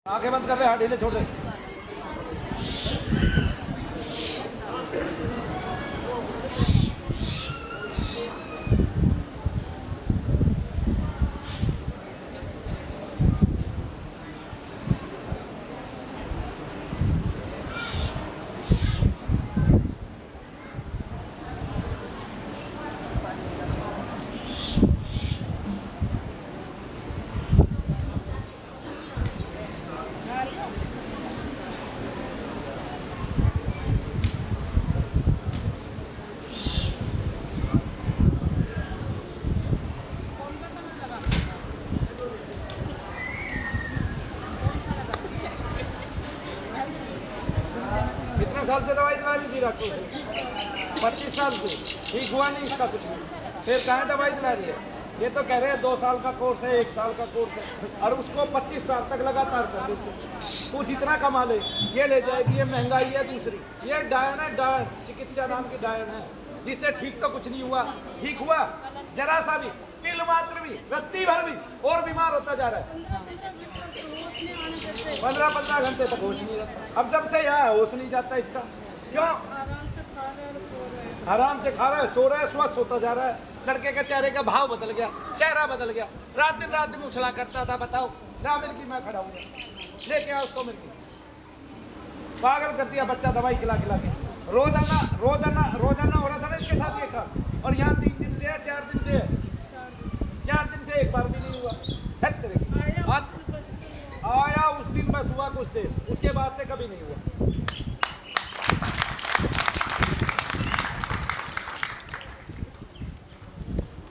आंखें बंद कर रहे, हाथ ढीले छोड़ दे। कितने साल से दवाई दिला रही थी डॉक्टर से? 25 साल से ठीक हुआ नहीं इसका कुछ भी, फिर कहाँ दवाई दिला रही है? ये तो कह रहे हैं 2 साल का कोर्स है, 1 साल का कोर्स है, और उसको 25 साल तक लगातार कर देते। तू जितना कमा ले ये ले जाएगी, ये महंगाई है। दूसरी ये डायन है, डायन चिकित्सा नाम की डायन है, जिससे ठीक तो कुछ नहीं हुआ, ठीक हुआ जरा सा भी, तिल मात्र भी, रत्ती भर भी, और बीमार होता जा रहा है। 15-15 घंटे तक होश नहीं रहता। अब जब से यहाँ होश नहीं जाता इसका, क्यों? आराम से खा रहा है, सो रहा है, स्वस्थ होता जा रहा है। लड़के के चेहरे का भाव बदल गया, चेहरा बदल गया। रात दिन उछला करता था। बताओ ना, मिर्गी मैं खड़ा हूँ, लेके आ उसको मिर्गी। पागल कर दिया बच्चा दवाई खिला खिला के। रोजाना हो रहा था ना इसके साथ ये काम, और यहाँ 3 दिन से है, 4 दिन से है, 4 दिन से एक बार भी नहीं हुआ। आया उस दिन बस हुआ कुछ से, उसके बाद से कभी नहीं हुआ।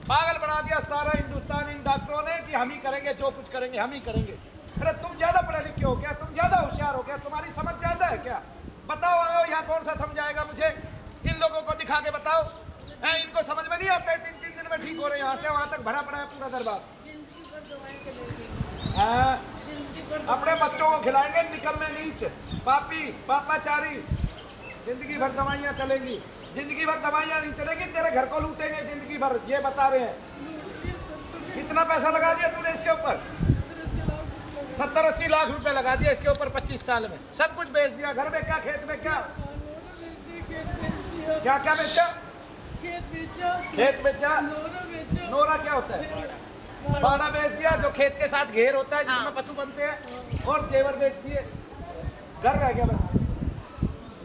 पागल बना दिया सारा हिंदुस्तान इन डॉक्टरों ने कि हम ही करेंगे, जो कुछ करेंगे हम ही करेंगे। अरे तुम ज्यादा पढ़े लिखे हो क्या? तुम ज्यादा होशियार हो क्या? तुम्हारी समझ ज्यादा है क्या? बताओ, आओ यहाँ कौन सा समझाएगा मुझे? इन लोगों को दिखा के बताओ। इनको समझ में नहीं आता है, 3-3 दिन में ठीक हो रहे हैं, यहाँ से वहां तक भरा पड़ा है पूरा दरबार। अपने बच्चों को खिलाएंगे निकल में नीच, पापी पापाचारी, जिंदगी भर दवाइयाँ चलेंगी, जिंदगी भर दवाइयाँ नहीं चलेगी, तेरे घर को लूटेंगे जिंदगी भर, ये बता रहे हैं। कितना पैसा लगा दिया तूने इसके ऊपर? 70-80 लाख रुपए लगा दिया इसके ऊपर 25 साल में। सब कुछ बेच दिया, घर में क्या, खेत में क्या, क्या क्या बेचा? खेत बेचा। नोरा क्या होता है? बाड़ा बेच दिया, जो खेत के साथ घेर होता है जिसमें पशु बनते हैं, और जेवर बेच दिए। घर रह गया बस।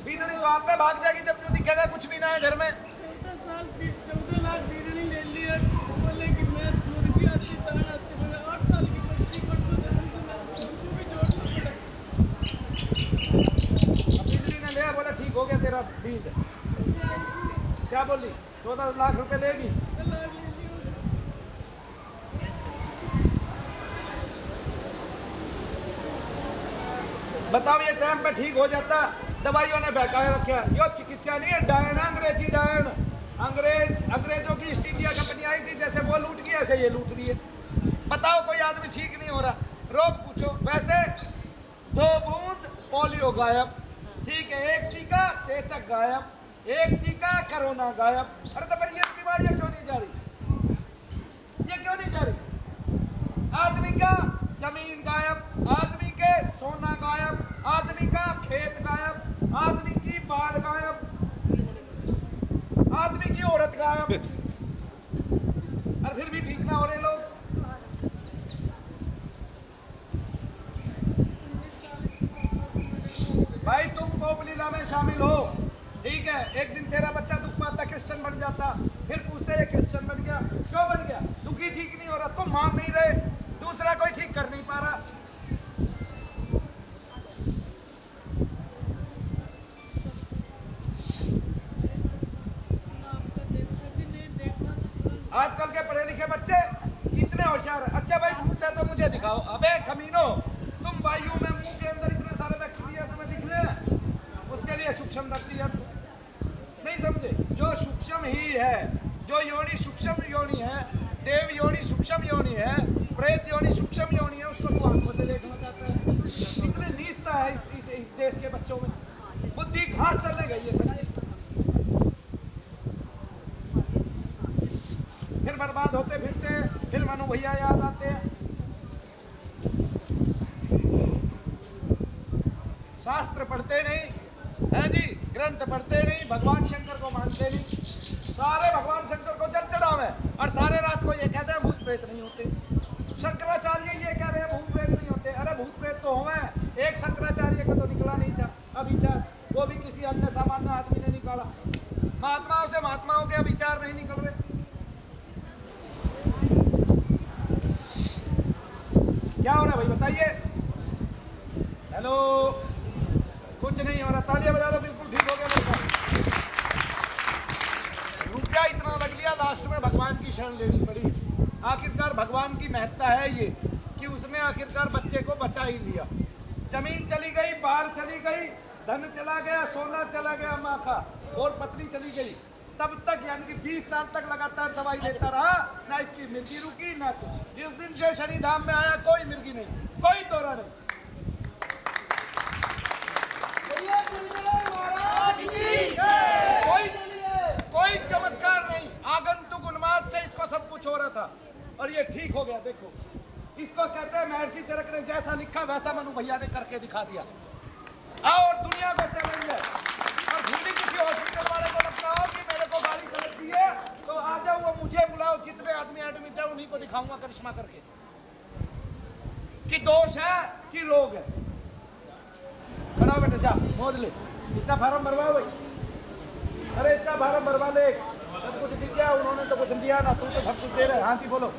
बीननी तो आप पे भाग जाएगी जब जो दिखेगा कुछ भी ना है घर में। 14 लाख बीननी ले लिया, बोले कि मैं मुर्गी आती दान आती, मैंने 8 साल की बच्ची परसों जन्मदिन है, उसको भी जोड़ना पड़ा। अब बिजली ने लिया, बोला ठीक हो गया तेरा बीज। क्या बोली? 14 लाख रुपए लेगी। बताओ, ये टाइम पे ठीक हो जाता, दवाइयों ने बहकाए रखा। ये चिकित्सा नहीं है, डायन, अंग्रेजी डायन। अंग्रेजों की ईस्ट इंडिया कंपनी आई थी, जैसे वो लूट गई ऐसे ये लूट रही है। बताओ, कोई आदमी ठीक नहीं हो रहा, रोग पूछो। वैसे 2 बूंद पोलियो गायब, ठीक है, 1 टीका चेचक गायब, 1 टीका कोरोना गायब। अरे तो फिर ये बीमारियां क्यों नहीं जा रही? ये क्यों नहीं जा रही? आदमी का जमीन गायब, आदमी के सोना गायब, आदमी का खेत गायब, आदमी की बाढ़ गायब, आदमी की औरत गायब, और फिर भी ठीक ना हो रहे लोग। भाई तुम पोप लीला में शामिल हो, ठीक है, एक दिन तेरा बच्चा दुख पाता, क्रिश्चियन बन जाता, फिर पूछते ये क्रिश्चियन बन गया, क्यों बन गया? दुखी ठीक नहीं हो रहा, तुम मान नहीं रहे, दूसरा कोई ठीक कर नहीं पा रहा। आजकल के पढ़े लिखे बच्चे इतने होशियार है। अच्छा भाई भूत है तो मुझे दिखाओ। अबे कमीनो, तुम वायु में मुंह के अंदर इतने सारे बैक्टीरिया तुम्हें दिख रहे हैं, उसके लिए सूक्ष्मदर्शी यंत्र नहीं समझे? जो सूक्ष्म ही है, जो योनि सूक्ष्म योनि है, देव योनि सूक्ष्म योनि है, प्रेत योनि सूक्ष्म योनि है, उसको तू आंखों से देखना चाहता है। इतनी नीचता है इस देश के बच्चों में, बुद्धि घास चलने गई है। फिर बर्बाद होते फिरते, फिर मनु भैया याद आते हैं। शास्त्र पढ़ते नहीं है जी, ग्रंथ पढ़ते नहीं, भगवान शंकर को मानते नहीं, सारे भगवान शंकर को जल चढ़ावे और सारे रात को ये कहते हैं भूत प्रेत नहीं होते। शंकराचार्य ये कह रहे हैं भूत प्रेत नहीं होते। अरे भूत प्रेत तो हुए, एक शंकराचार्य को तो निकला नहीं था अविचार, वो भी किसी अन्य सामान्य आदमी ने निकाला। महात्माओं से महात्माओं के अविचार नहीं निकल रहे। क्या हो रहा है भाई बताइए? हेलो, कुछ नहीं हो रहा, तालियां बजा लो, बिल्कुल ठीक हो गया लड़का। रुपया इतना लग लिया, लास्ट में भगवान की शरण लेनी पड़ी। आखिरकार भगवान की महत्ता है ये कि उसने आखिरकार बच्चे को बचा ही लिया। जमीन चली गई, बाढ़ चली गई, धन चला गया, सोना चला गया, माँ का और पत्नी चली गई, तब तक यानी कि 20 साल तक लगातार दवाई लेता रहा, ना इसकी मिर्गी रुकी ना कुछ। जिस दिन से शनि धाम में आया कोई मिर्गी नहीं, कोई दौरा नहीं। कोई चमत्कार नहीं, आगंतुक उन्माद से इसको सब कुछ हो रहा था और ये ठीक हो गया। देखो इसको कहते हैं महर्षि चरक ने जैसा लिखा वैसा मनु भैया ने करके दिखा दिया। आओ और दुनिया को चैलेंज है। और भूली किसी हॉस्पिटल वाले को लगता हो कि मेरे को गाली गलत दी है तो आ जाओ, वो मुझे बुलाओ, जितने आदमी एडमिट है उन्हीं को दिखाऊंगा करिश्मा करके कि दोष है कि रोग है। बनाओ बेटा, जा मोज ले, इसका फार्म भरवाओ भाई। अरे इसका फार्म भरवा ले, सब कुछ दिख गया, उन्होंने तो कुछ दिया ना, तू तो सब कुछ दे रहे। हाँ जी बोलो।